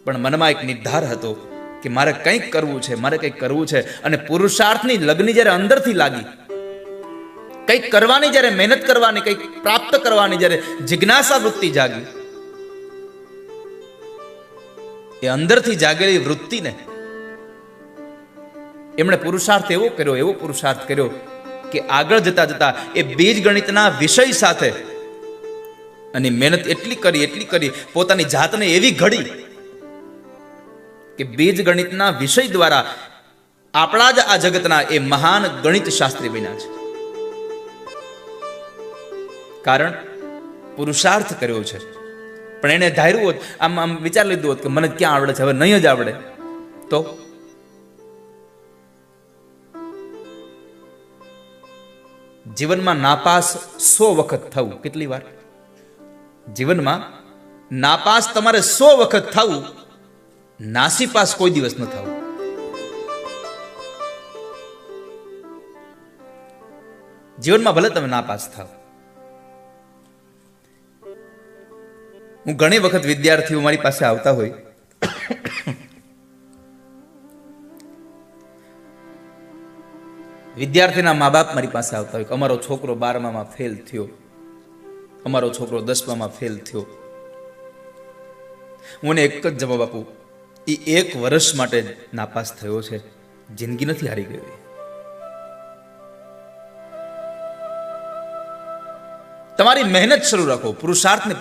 પણ મનમાં એક નિર્ધાર હતો કે મારે કંઈક કરવું છે, મારે કંઈક કરવું છે. અને પુરુષાર્થની લગ્ની જ્યારે અંદરથી લાગી, કંઈક કરવાની જ્યારે મહેનત કરવાની, કંઈક પ્રાપ્ત કરવાની જ્યારે જિજ્ઞાસા વૃત્તિ જાગી, એ અંદરથી જાગેલી વૃત્તિને એમણે પુરુષાર્થ એવો કર્યો કે આગળ જતા જતા એ બીજ ગણિતના વિષય સાથે અને મહેનત એટલી કરી પોતાની જાતને એવી ઘડી કે બીજ ગણિતના વિષય દ્વારા આપણા જ આ જગતના એ મહાન ગણિત શાસ્ત્રી બન્યા છે. કારણ પુરુષાર્થ કર્યો છે. પણ એને ધાર્યું હોત, આમ વિચાર લીધું હોત કે મને ક્યાં આવડે છે, હવે નહીં જ આવડે, તો જીવનમાં નાપાસ 100 વખત થવું. કેટલી વાર? જીવનમાં નાપાસ તમારે 100 વખત થવું, નાસીપાસ કોઈ દિવસ ન થવું. જીવનમાં ભલે તમે નાપાસ થાવ. હું ઘણી વખત વિદ્યાર્થીઓ મારી પાસે આવતા હોય, વિદ્યાર્થીના મા બાપ મારી પાસે આવતા હોય કે અમારો છોકરો 12માં ફેલ થયો, અમારો છોકરો 10માં ફેલ થયો. હું એક જ જવાબ આપું, એ 1 વર્ષ માટે નાપાસ થયો છે, જિંદગી નથી હારી ગઈ. તમારી મહેનત શરૂ રાખો, પુરુષાર્થને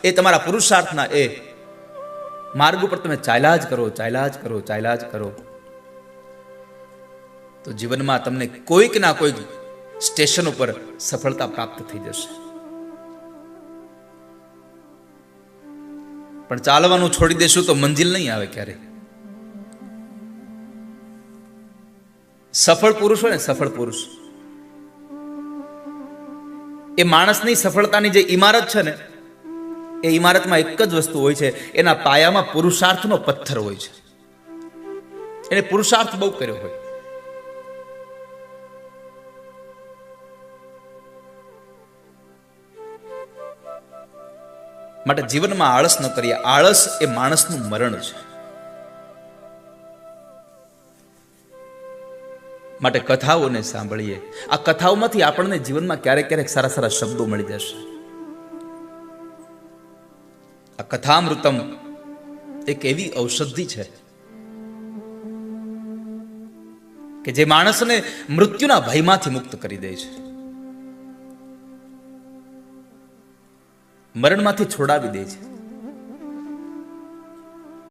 એ તમારા પુરુષાર્થના એ માર્ગ ઉપર તમે ચાલ્યા જ કરો, તો જીવનમાં તમને કોઈક ના કોઈક સ્ટેશન ઉપર સફળતા પ્રાપ્ત થઈ જશે. પણ ચાલવાનું છોડી દેશું તો મંજિલ નહીં આવે ક્યારે. સફળ પુરુષ હોય ને, સફળ પુરુષ, એ માણસની સફળતાની જે ઇમારત છે ને, એ ઇમારતમાં એક જ વસ્તુ હોય છે, એના પાયામાં પુરુષાર્થનો પથ્થર હોય છે. એને પુરુષાર્થ બહુ કર્યો હોય. માટે જીવનમાં આળસ ન કરીએ. આળસ એ માણસનું મરણ છે. માટે કથાઓને સાંભળીએ. આ કથાઓમાંથી આપણને જીવનમાં ક્યારેક સારા સારા શબ્દો મળી જશે. આ કથામૃતમ એક એવી ઔષધિ છે કે જે માણસને મૃત્યુના ભયમાંથી મુક્ત કરી દે છે, મરણમાંથી છોડાવી દે છે.